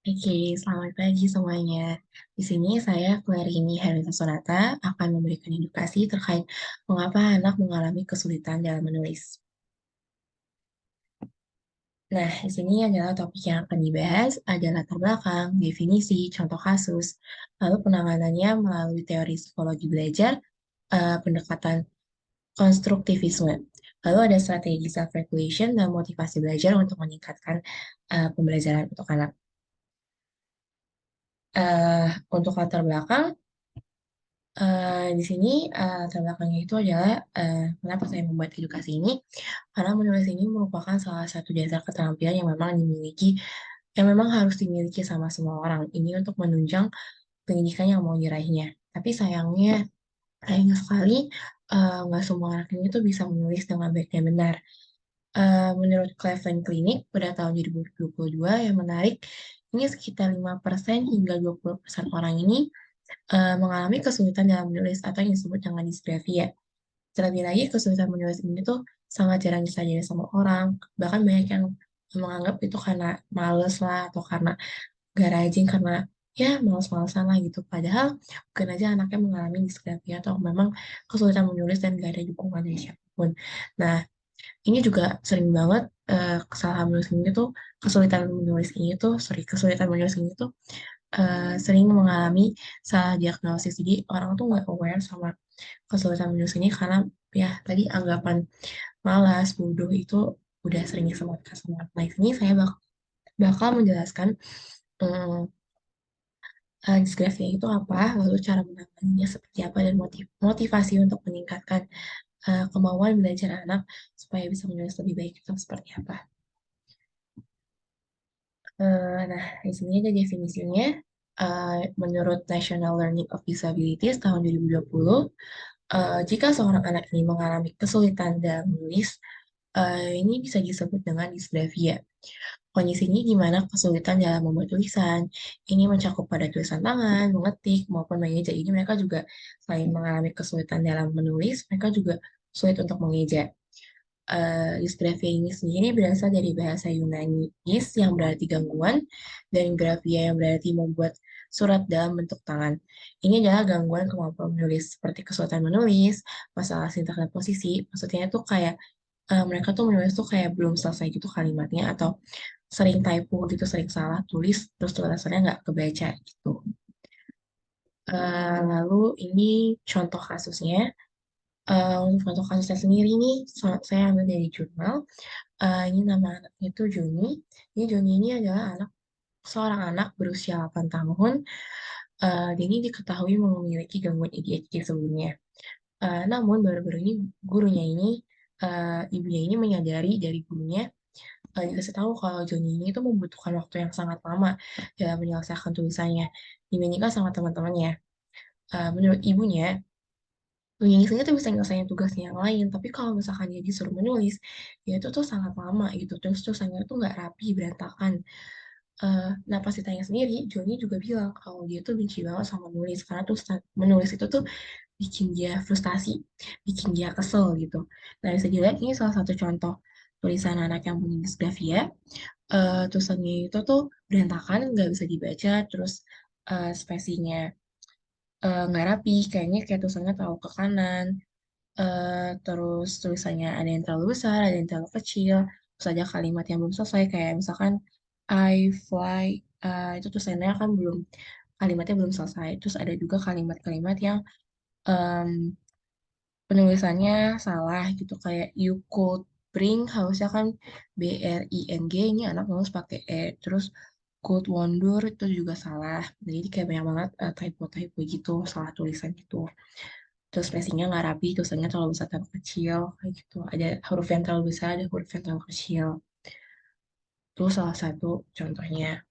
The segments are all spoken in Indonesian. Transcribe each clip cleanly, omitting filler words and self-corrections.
Oke, selamat pagi semuanya. Di sini saya, Clarini Herlita Sonata, akan memberikan edukasi terkait mengapa anak mengalami kesulitan dalam menulis. Nah, di sini adalah topik yang akan dibahas, ada latar belakang, definisi, contoh kasus, lalu penanganannya melalui teori psikologi belajar, pendekatan konstruktivisme, lalu ada strategi self-regulation dan motivasi belajar untuk meningkatkan pembelajaran untuk anak. Untuk latar belakang, di sini latar belakangnya itu adalah kenapa saya membuat edukasi ini, karena menulis ini merupakan salah satu dasar keterampilan yang memang harus dimiliki sama semua orang. Ini untuk menunjang pendidikan yang mau diraihnya. Tapi sayangnya sekali, nggak semua anak ini tuh bisa menulis dengan baik dan benar. Menurut Cleveland Clinic pada tahun 2022 yang menarik, ini sekitar 5% hingga 20% orang ini mengalami kesulitan dalam menulis atau yang disebut dengan disgrafia. Terlebih lagi, kesulitan menulis ini tuh sangat jarang disadari sama orang. Bahkan banyak yang menganggap itu karena males lah, atau karena gak rajin, karena ya males-malesan lah gitu. Padahal mungkin aja anaknya mengalami disgrafia atau memang kesulitan menulis dan gak ada dukungan dari siapapun. Nah, ini juga sering banget kesalahan menulis ini tuh, kesulitan menulis ini tuh sering mengalami salah diagnosis. Jadi orang tuh nggak aware sama kesulitan menulis ini karena ya tadi anggapan malas, bodoh itu udah sering disematkan sama orang. Nah, ini saya bakal menjelaskan um, disgrafia itu apa, lalu cara menanganinya seperti apa, dan motivasi untuk meningkatkan kemauan belajar anak supaya bisa menulis lebih baik itu seperti apa. Nah, di sini ada definisinya. Menurut National Learning of Disabilities tahun 2020, jika seorang anak ini mengalami kesulitan dalam menulis, ini bisa disebut dengan disgrafia. Kondisi ini di mana kesulitan dalam membuat tulisan, ini mencakup pada tulisan tangan, mengetik, maupun mengeja. Jadi mereka juga selain mengalami kesulitan dalam menulis, mereka juga sulit untuk mengeja. Dysgraphia ini sendiri berasal dari bahasa Yunani dys yang berarti gangguan dan graphia yang berarti membuat surat dalam bentuk tangan. Ini adalah gangguan kemampuan menulis seperti kesulitan menulis, masalah sintaks dan posisi. Maksudnya tuh kayak mereka tuh menulis tuh kayak belum selesai gitu kalimatnya atau sering typo gitu, sering salah tulis terus tulisannya nggak kebaca gitu. Lalu ini contoh kasusnya. Untuk contoh kasusnya sendiri nih, saya ambil dari jurnal. Ini nama anaknya itu Juni. Juni ini adalah seorang anak berusia 8 tahun. Dia ini diketahui memiliki gangguan ADHD sebelumnya. Namun baru-baru ini gurunya ini, ibunya ini menyadari dari gurunya, dikasih tahu kalau Joni ini tuh membutuhkan waktu yang sangat lama dalam menyelesaikan tulisannya dibandingkan sama teman-temannya. Menurut ibunya, Menyisanya tuh bisa nyelesain tugasnya yang lain, tapi kalau misalkan dia disuruh menulis, ya itu tuh sangat lama gitu, terus tulisannya tuh nggak rapi, berantakan. Nah, pas ditanya sendiri, Joni juga bilang kalau dia tuh benci banget sama menulis, karena tuh menulis itu tuh bikin dia frustasi, bikin dia kesel gitu. Nah, bisa dilihat ini salah satu contoh tulisan anak yang punya disgrafia. Tulisannya itu tuh berantakan, nggak bisa dibaca, terus spasinya nggak rapi, kayaknya kayak tulisannya terlalu ke kanan, terus tulisannya ada yang terlalu besar, ada yang terlalu kecil, terus ada kalimat yang belum selesai, kayak misalkan I fly, itu tulisannya kan kalimatnya belum selesai, terus ada juga kalimat-kalimat yang em, penulisannya salah gitu, kayak you could bring, harusnya kan BRING, ini anak nulis pakai terus could wonder itu juga salah. Jadi kayak banyak banget typo-typo gitu, salah tulisan gitu. Terus spasinya nggak rapi, tulisannya terlalu besar terlalu kecil, kayak gitu. Ada huruf yang terlalu besar, ada huruf yang terlalu kecil. Itu salah satu contohnya.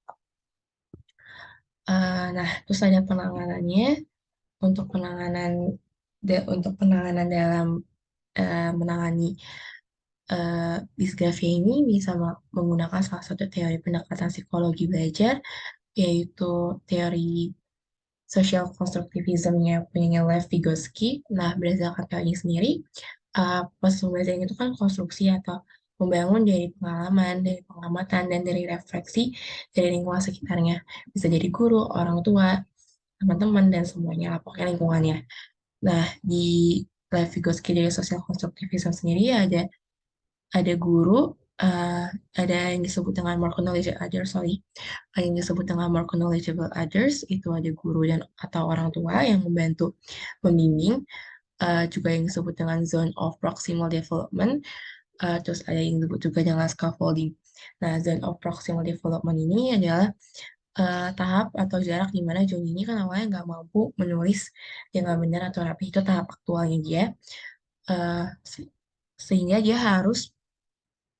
Nah, terus ada penanganannya. Untuk penanganan dalam menangani disgrafia ini bisa menggunakan salah satu teori pendekatan psikologi belajar, yaitu teori social constructivism-nya punya Lev Vygotsky. Nah, berdasarkan teori ini sendiri, proses pembelajaran itu kan konstruksi atau membangun dari pengalaman, dari pengamatan, dan dari refleksi dari lingkungan sekitarnya. Bisa jadi guru, orang tua, teman-teman, dan semuanya lah, pokoknya lingkungannya. Nah, di Life Vygotsky dari Social Constructivism sendiri ada guru, eh, ada yang disebut dengan more knowledgeable others, sorry, ada yang disebut dengan more knowledgeable others, itu ada guru dan atau orang tua yang membantu membimbing, juga yang disebut dengan zone of proximal development, terus ada yang disebut juga dengan scaffolding. Nah, zone of proximal development ini adalah tahap atau jarak di mana Joni ini kan awalnya nggak mampu menulis dengan benar atau rapi, itu tahap aktualnya dia. Eh, se- Sehingga dia harus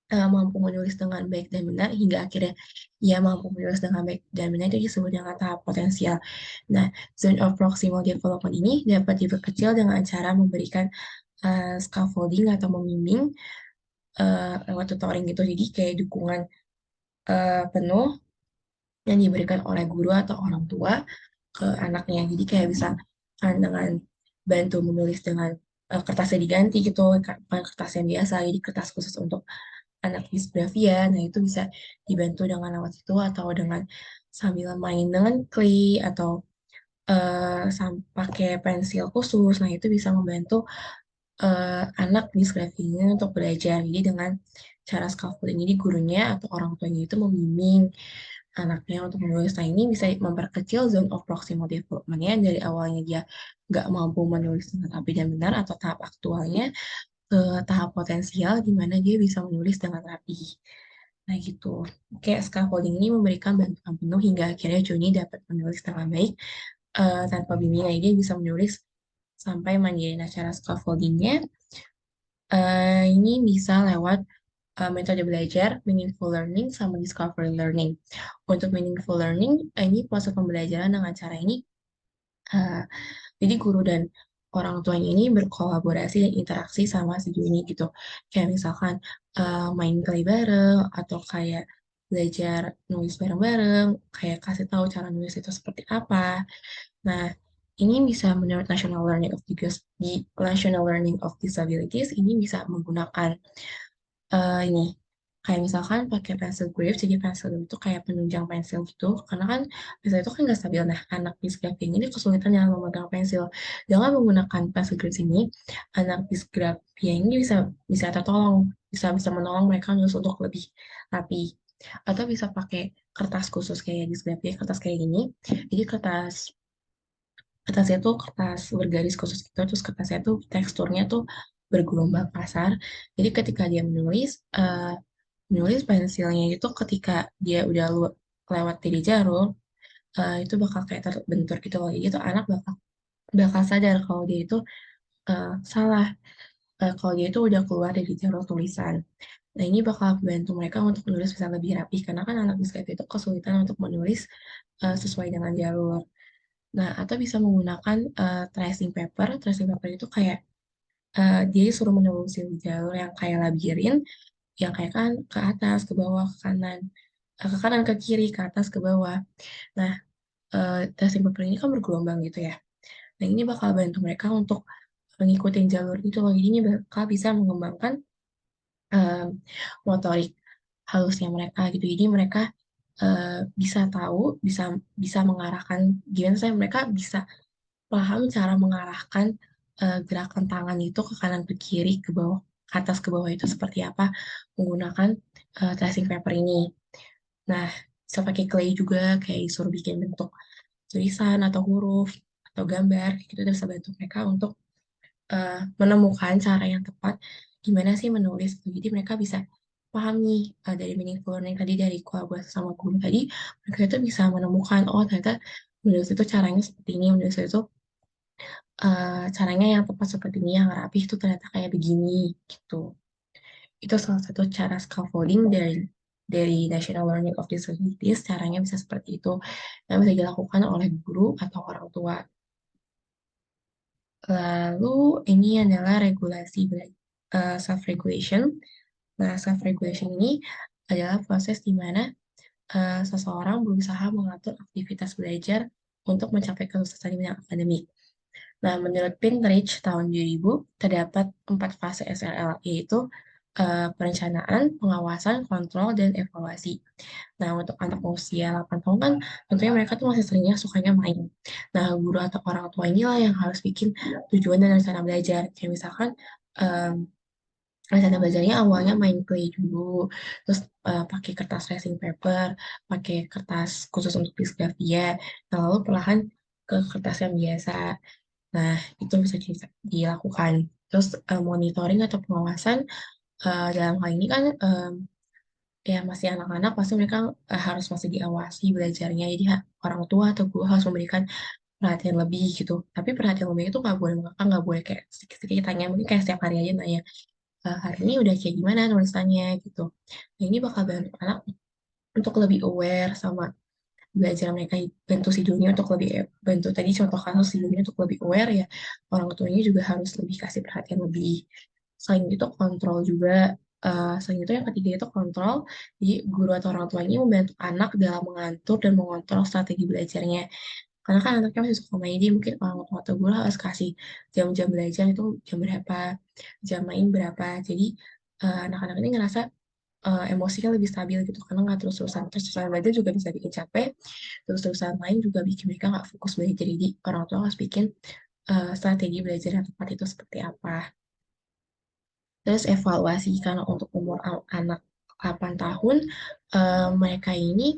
mampu menulis dengan baik dan benar hingga akhirnya ia mampu menulis dengan baik dan benar itu disebut dengan tahap potensial. Nah, zone of proximal development ini dapat diperkecil dengan cara memberikan scaffolding atau membimbing lewat tutoring gitu. Jadi kayak dukungan penuh yang diberikan oleh guru atau orang tua ke anaknya. Jadi kayak bisa dengan bantu menulis dengan kertasnya diganti gitu, bukan kertas yang biasa, jadi kertas khusus untuk anak disgrafia. Nah, itu bisa dibantu dengan lewat itu atau dengan sambil main dengan clay atau pakai pensil khusus. Nah, itu bisa membantu anak disgrafia ini untuk belajar. Jadi dengan cara scaffolding ini gurunya atau orang tuanya itu membimbing anaknya untuk menulis. Nah, ini bisa memperkecil zone of proximal development-nya dari awalnya dia nggak mampu menulis dengan rapi dan benar atau tahap aktualnya ke tahap potensial di mana dia bisa menulis dengan rapi. Nah, gitu. Kayak scaffolding ini memberikan bantuan penuh hingga akhirnya Joni dapat menulis dengan baik tanpa bimbingan. Dia bisa menulis sampai mandiri. Nah, cara scaffoldingnya ini bisa lewat metode belajar, meaningful learning, sama discovery learning. Untuk meaningful learning, ini proses pembelajaran dengan cara ini. eh, jadi guru dan orang tuanya ini berkolaborasi dan interaksi sama si Juni gitu. Kayak misalkan main play bareng atau kayak belajar nulis bareng-bareng, kayak kasih tahu cara nulis itu seperti apa. Nah, ini bisa menurut National Learning of Disabilities ini bisa menggunakan ini kayak misalkan pakai pensil grip, jadi pensil grip itu kayak penunjang pensil gitu karena kan pensil itu kan nggak stabil. Nah, anak disgrafia ini kesulitan dalam memegang pensil. Dengan menggunakan pensil grip ini, anak disgrafia ini bisa bisa tertolong, bisa bisa menolong mereka nulis untuk lebih rapi, atau bisa pakai kertas khusus kayak disgrafia, kertas kayak gini. Jadi kertasnya tuh kertas bergaris khusus gitu, terus kertasnya tuh teksturnya tuh bergelombang kasar. Jadi ketika dia menulis pensilnya itu ketika dia udah lewat dari jalur, itu bakal kayak terbentur gitu loh. Jadi itu anak bakal bakal sadar kalau dia itu salah, kalau dia itu udah keluar dari jalur tulisan. Nah, ini bakal membantu mereka untuk menulis bisa lebih rapi karena kan anak dysleksia itu kesulitan untuk menulis sesuai dengan jalur. Nah, atau bisa menggunakan tracing paper. Tracing paper itu kayak dia suruh menelusuri jalur yang kayak labirin, yang kayak kan ke atas, ke bawah, ke kanan, ke kiri, ke atas, ke bawah. Nah, tracing paper ini kan bergelombang gitu ya. Nah, ini bakal bantu mereka untuk mengikuti jalur itu loh. Jadi ini bakal bisa mengembangkan eh, motorik halusnya mereka gitu. Jadi mereka bisa tahu, bisa bisa mengarahkan gimana saya mereka bisa paham cara mengarahkan gerakan tangan itu ke kanan ke kiri ke bawah ke atas ke bawah itu seperti apa menggunakan tracing paper ini. Nah, bisa pakai clay juga kayak disuruh bikin bentuk tulisan atau huruf atau gambar kayak gitu, bisa bantu mereka untuk menemukan cara yang tepat gimana sih menulis. Jadi mereka bisa paham nih dari meaningful learning tadi, dari kolaborasi sama guru tadi, mereka itu bisa menemukan oh ternyata menulis itu caranya seperti ini, menulis itu caranya yang tepat seperti ini, yang rapi itu ternyata kayak begini gitu. Itu salah satu cara scaffolding dari National Learning of Disabilities, caranya bisa seperti itu, yang bisa dilakukan oleh guru atau orang tua. Lalu ini adalah regulasi self-regulation. Nah, self-regulation ini adalah proses di mana seseorang berusaha mengatur aktivitas belajar untuk mencapai kesuksesan di bidang akademik. Nah, menurut Pinterest tahun 2000, terdapat 4 fase SLL, yaitu perencanaan, pengawasan, kontrol, dan evaluasi. Nah, untuk anak usia 8 tahun kan tentunya mereka tuh masih seringnya sukanya main. Nah, guru atau orang tua inilah yang harus bikin tujuan dan rencana belajar. Kayak misalkan em, rencana belajarnya awalnya main play dulu, terus pakai kertas tracing paper, pakai kertas khusus untuk disgrafia, nah lalu perlahan ke kertas yang biasa. Nah, itu bisa dilakukan. Terus monitoring atau pengawasan dalam hal ini kan ya masih anak-anak pasti mereka harus masih diawasi belajarnya. Jadi orang tua atau guru harus memberikan perhatian lebih gitu. Tapi perhatian lebih itu nggak boleh mengekang, nggak boleh kayak sedikit-sedikit tanya, mungkin kayak setiap hari aja nanya, hari ini udah kayak gimana tulisannya gitu. Nah, ini bakal bantu anak untuk lebih aware sama belajar mereka, bantu si dunia untuk lebih bantu tadi contoh kasus si dunia untuk lebih aware ya, orang tuanya juga harus lebih kasih perhatian lebih. Selain itu kontrol juga, selain itu yang ketiga itu kontrol, jadi guru atau orang tuanya membantu anak dalam mengatur dan mengontrol strategi belajarnya, karena kan anaknya masih suka main, jadi mungkin orang tua atau guru harus kasih jam-jam belajar itu jam berapa, jam main berapa, jadi anak-anak ini ngerasa emosinya lebih stabil gitu, karena nggak terus-terusan belajar juga bisa bikin capek, terus-terusan main juga bikin mereka nggak fokus belajar. Jadi orang tua harus bikin strategi belajar yang tepat itu seperti apa. Terus evaluasi, karena untuk umur anak 8 tahun, mereka ini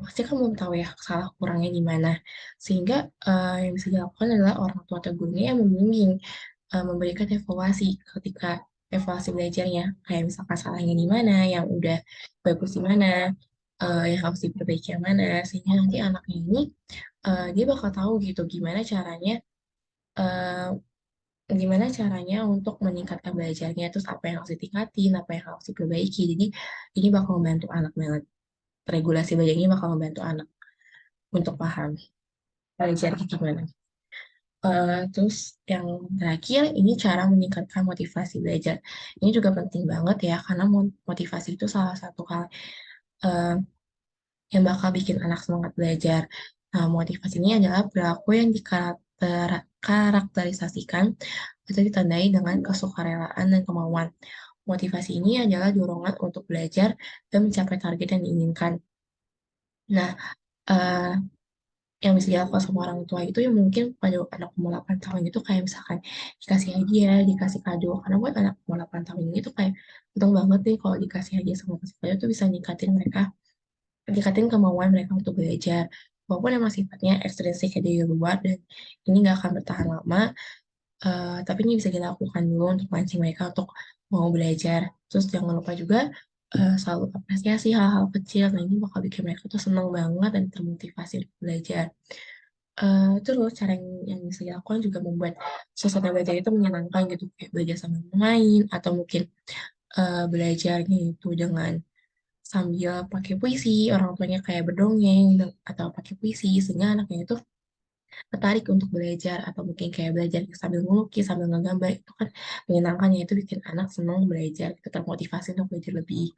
pasti kan belum tahu ya salah kurangnya di mana. Sehingga yang bisa dilakukan adalah orang tua atau gurunya yang membimbing, memberikan evaluasi ketika evaluasi belajarnya. Kayak misalkan salahnya di mana, yang udah bagus di mana, yang harus diperbaiki yang mana. Sehingga nanti anaknya ini dia bakal tahu gitu eh, gimana caranya untuk meningkatkan belajarnya, terus apa yang harus ditingkatin, apa yang harus diperbaiki. Jadi ini bakal membantu anak banget. Regulasi belajar ini bakal membantu anak untuk paham belajarnya gimana. Terus yang terakhir ini cara meningkatkan motivasi belajar. Ini juga penting banget ya, karena motivasi itu salah satu hal eh, yang bakal bikin anak semangat belajar. Nah, motivasi ini adalah perilaku yang dikarakterisasikan atau ditandai dengan kesukarelaan dan kemauan. Motivasi ini adalah dorongan untuk belajar dan mencapai target yang diinginkan. Nah, eh, yang bisa dilakukan sama orang tua itu yang mungkin pada anak umur 8 tahun itu kayak misalkan dikasih hadiah, dikasih kado. Karena buat anak umur 8 tahun ini tuh kayak betul banget nih kalau dikasih hadiah sama kasih kado tuh bisa ningkatin kemauan mereka untuk belajar. Walaupun emang sifatnya ekstrinsik ya dari luar dan ini nggak akan bertahan lama, tapi ini bisa dilakukan dulu untuk mancing mereka untuk mau belajar. Terus jangan lupa juga selalu apresiasi hal-hal kecil. Nah, ini bakal bikin mereka tuh seneng banget dan termotivasi untuk belajar. Terus cara yang bisa dilakukan juga membuat suasana belajar itu menyenangkan gitu, kayak belajar sambil bermain atau mungkin belajar gitu dengan sambil pakai puisi, orang tuanya kayak berdongeng atau pakai puisi sehingga anaknya itu tertarik untuk belajar, atau mungkin kayak belajar sambil melukis, sambil ngegambar, itu kan menyenangkan ya, itu bikin anak senang belajar, gitu, termotivasi untuk belajar lebih.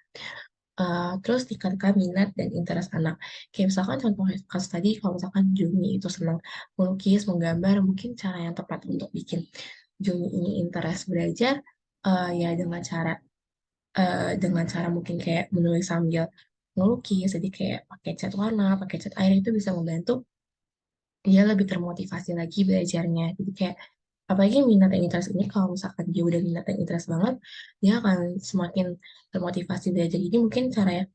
Terus tingkatkan minat dan interest anak. Kayak misalkan contoh kasus tadi, kalau misalkan Juni itu senang melukis, menggambar, mungkin cara yang tepat untuk bikin Juni ini interest belajar, ya dengan cara mungkin kayak menulis sambil melukis, jadi kayak pakai cat warna, pakai cat air, itu bisa membantu dia lebih termotivasi lagi belajarnya. Jadi kayak apalagi minat dan interest ini, kalau misalkan dia udah minat dan interest banget, dia akan semakin termotivasi belajar. Jadi mungkin cara yang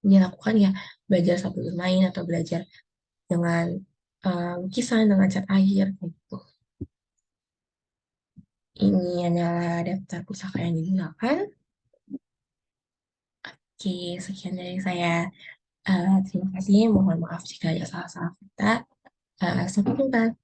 dia lakukan ya belajar sambil bermain atau belajar dengan lukisan, dengan cat air kayak gitu. Ini adalah daftar pusaka yang digunakan. Oke, sekian dari saya. Terima kasih. Mohon maaf jika ada salah-salah kata. Sampai jumpa.